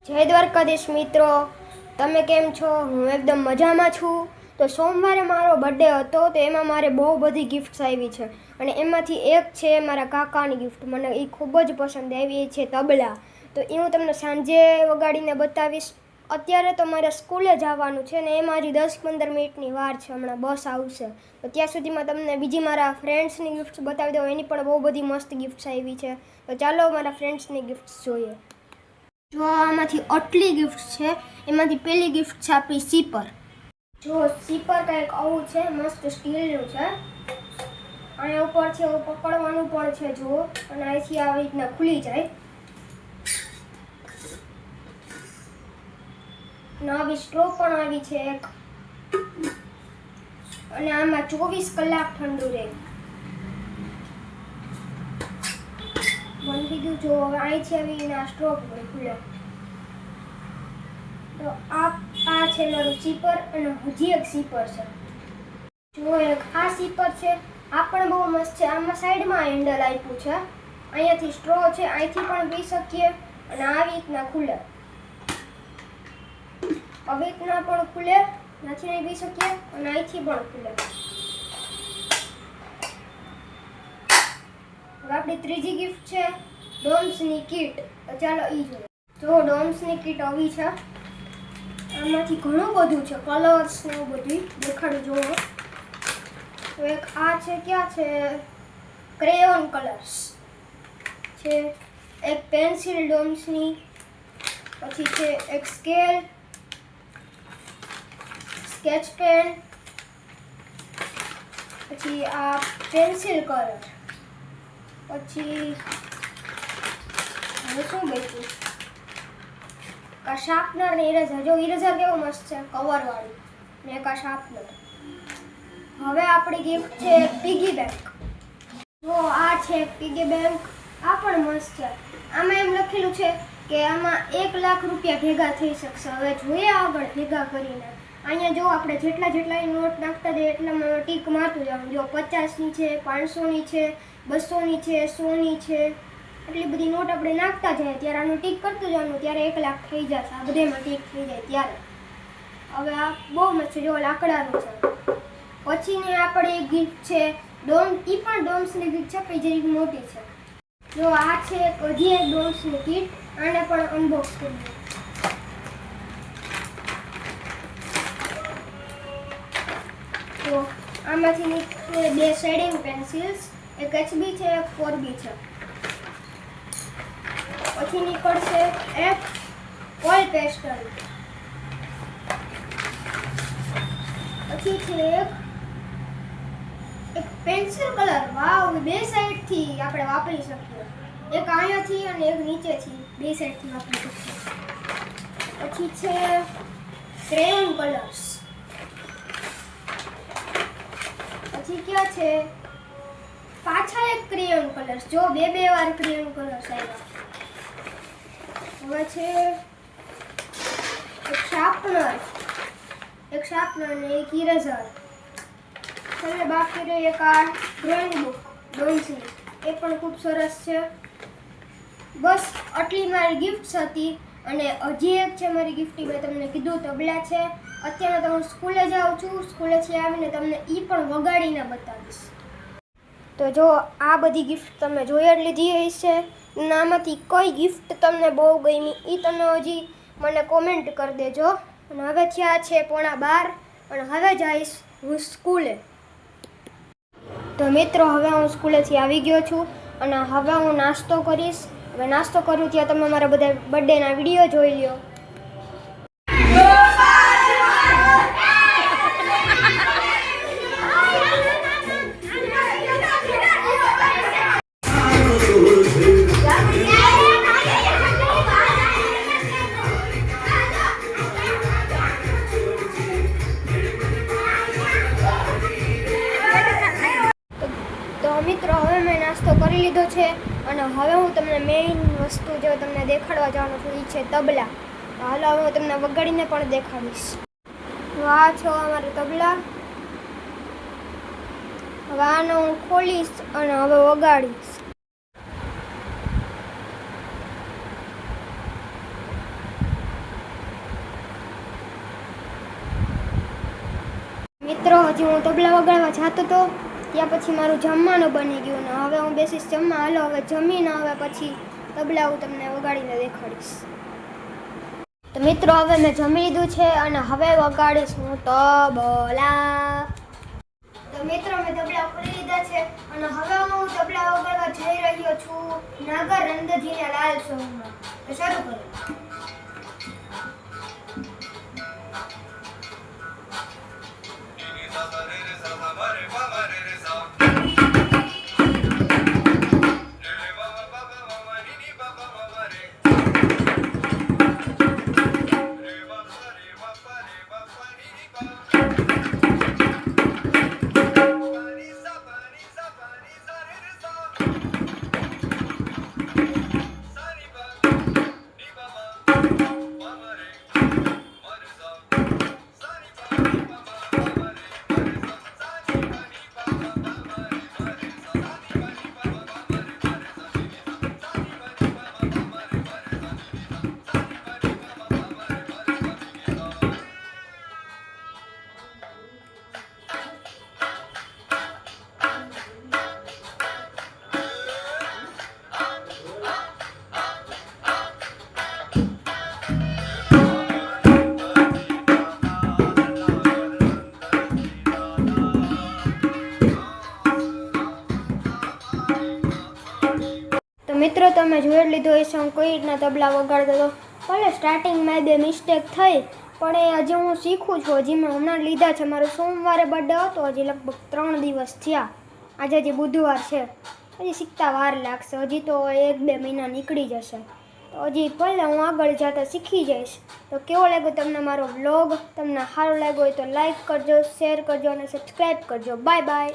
જય દ્વારકાધીશ મિત્રો, તમે કેમ છો? હું એકદમ મજામાં છું. તો સોમવારે મારો બર્થડે હતો, તો એમાં મારે બહુ બધી ગિફ્ટ્સ આવી છે અને એમાંથી એક છે મારા કાકાની ગિફ્ટ. મને એ ખૂબ જ પસંદ આવી છે, તબલા. તો એ હું તમને સાંજે વગાડીને બતાવીશ. અત્યારે તો મારે સ્કૂલે જવાનું છે ને એમાં હજી 10-15 મિનિટની વાર છે, હમણાં બસ આવશે. તો ત્યાં સુધીમાં તમને બીજી મારા ફ્રેન્ડ્સની ગિફ્ટ્સ બતાવી દઉં. એની પણ બહુ બધી મસ્ત ગિફ્ટ્સ આવી છે. તો ચાલો મારા ફ્રેન્ડ્સની ગિફ્ટ્સ જોઈએ. જો આમાંથી આટલી ગિફ્ટ છે, એમાંથી પહેલી ગિફ્ટ છે આપણી સીપર. જો સીપર કંઈક આવું છે, મસ્ત સ્ટીલનું છે. અહીંયા ઉપર છે, એવું પકડવાનું પણ છે જુઓ, અને અહીંથી આવી રીતના ખુલી જાય. આવી સ્ટ્રો પણ આવી છે એક, અને આમાં 24 કલાક ઠંડુ રહે. બની ગયું. જો હવે અહીંથી આવીને આ સ્ટ્રો ખુલે. તો આ છે મારું સીપર, અને હજી એક સીપર છે. જો એક આ સીપર છે, આ પણ બહુ મસ્ત છે. આમાં સાઈડમાં હેન્ડલ આપ્યું છે, અહીંયાથી સ્ટ્રો છે, અહીંથી પણ પી શકીએ, અને આવી રીતના ખુલે. આવી રીતના પણ ખુલે, નાખીને પી શકીએ, અને અહીંથી પણ ખુલે. હવે આપણી ત્રીજી ગિફ્ટ છે ડોમ્સની કીટ. તો ચાલો ઈ જોઈએ. જો ડોમ્સની કીટ આવી છે, આમાંથી ઘણું બધું છે, કલર્સ ને એવું બધું દેખાડું જુઓ. તો એક આ છે, ક્યાં છે, ક્રેયોન કલર્સ છે, એક પેન્સિલ ડોમ્સની, પછી છે એક સ્કેલ, સ્કેચ પેન, પછી આ પેન્સિલ કલર, પછી હવે શું બચ્યું, આ શાર્પનર ને ઇરેઝર. જો ઇરેઝર કેવું મસ્ત છે, કવર વાળું, ને એક આ શાર્પનર. હવે આપણી ગિફ્ટ છે પીગી બેંક. જો આ છે પીગી બેંક, આ પણ મસ્ત છે. આમાં એમ લખેલું છે કે આમાં 1 લાખ રૂપિયા ભેગા થઈ શકશે. હવે જોઈએ આગળ ભેગા કરીને. અહીંયા જો આપણે જેટલા નોટ નાખતા જઈએ એટલામાં ટીક મારતું જવાનું. જો 50ની છે, 500ની છે, 200ની છે, 100ની છે, એટલી બધી નોટ આપણે નાખતા જાય ત્યારે આનું ટીક કરતું જવાનું, ત્યારે 1 લાખ થઈ જશે. આ બધામાં ટીક થઈ જાય ત્યારે. હવે આ બહુ મસ્ત છે, જો લાકડાનું છે. પછીની આપણી ગિફ્ટ છે ડોમ. એ પણ ડોમ્સની ગિફ્ટ છે, પણ જરીક મોટી છે. જો આ છે હજી એક ડોમ્સની કીટ, આને પણ અનબોક્સ કરીએ. તો આમાંથી નીકળે 2 શેડિંગ પેન્સિલ્સ, એક HB છે, એક 4B છે. પછી નીકળશે એક ઓઇલ પેસ્ટલ, પછી છે એક પેન્સિલ કલર. વાવ, 2 સાઈડથી આપણે વાપરી શકીએ, એક અહીંયાથી અને એક નીચેથી, 2 સાઈડથી વાપરી શકીએ. પછી છે ક્રેયોન કલર્સ. પછી ક્યાં છે પાછા એક ક્રેયોન કલર્સ. જો 2 વાર ક્રેયોન કલર્સ આવ્યા. હવે છે એક શાર્પનર ને એક ઇરેઝર. હવે બાકી રહી એક આ ડ્રોઈંગ બુક ડોમ્સની, એ પણ ખૂબ સરસ છે. બસ આટલી મારી ગિફ્ટ્સ હતી. અને હજી એક છે મારી ગિફ્ટ, મેં તમને કીધું તબલા છે. અત્યારે તો હું સ્કૂલે જાઉં છું, સ્કૂલેથી આવીને તમને એ પણ વગાડીને બતાવીશ. તો જો આ બધી ગિફ્ટ તમે જોઈ જ લીધી હશે. આમાંથી કઈ ગિફ્ટ તમને બહુ ગમી એ તમે હજી મને કોમેન્ટ કરી દેજો. અને હવે થયા છે 11:15 અને હવે જઈશ હું સ્કૂલે. તો મિત્રો, હવે હું સ્કૂલેથી આવી ગયો છું અને હવે હું નાસ્તો કરીશ. હવે નાસ્તો કરું ત્યાં તમે મારા બધા બર્થડેના વિડીયો જોઈ લ્યો. મિત્રો, હવે મેં નાસ્તો કરી લીધો છે અને હવે હું તમને મેઇન વસ્તુ જે તમને દેખાડવા જવાનું છું એ છે તબલા. હાલો, હવે હું તમને વગાડીને પણ દેખાડીશ. તો આ છો અમારા તબલા. હવે આને હું ખોલીશ અને હવે વગાડીશ. મિત્રો હજી હું તબલા વગાડવા જતો હતો ત્યાં પછી મારું જમવાનું બની ગયું ને હવે હું બેસીશ જમવા. હાલો હવે જમીને હવે પછી તબલા હું તમને વગાડીને દેખાડીશ. તો મિત્રો હવે મેં જમી લીધું છે અને હવે વગાડીશ હું તબલા. તો મિત્રો મેં તબલા ખોલી લીધા છે અને હવે હું તબલા વગાડવા જઈ રહ્યો છું નાગર નંદજીના લાલ સોંગમાં. તો શરૂ કરો. તો મિત્રો તમે જોઈ લીધો એ સોંગ કઈ રીતના તબલા વગાડતો હતો. ભલે સ્ટાર્ટિંગમાં બે મિસ્ટેક થઈ પણ એ હજી હું શીખું છું. હજી મેં હમણાં લીધા છે. મારો સોમવારે બર્થડે હતો, હજી લગભગ 3 દિવસ થયા. આજે હજી બુધવાર છે, હજી શીખતા વાર લાગશે. હજી તો 1-2 મહિના નીકળી જશે. તો હજી ભલે હું આગળ જતા શીખી જઈશ. તો કેવો લાગ્યો તમને મારો વ્લોગ? તમને સારો લાગ્યો હોય તો લાઈક કરજો, શેર કરજો અને સબસ્ક્રાઈબ કરજો. Bye bye.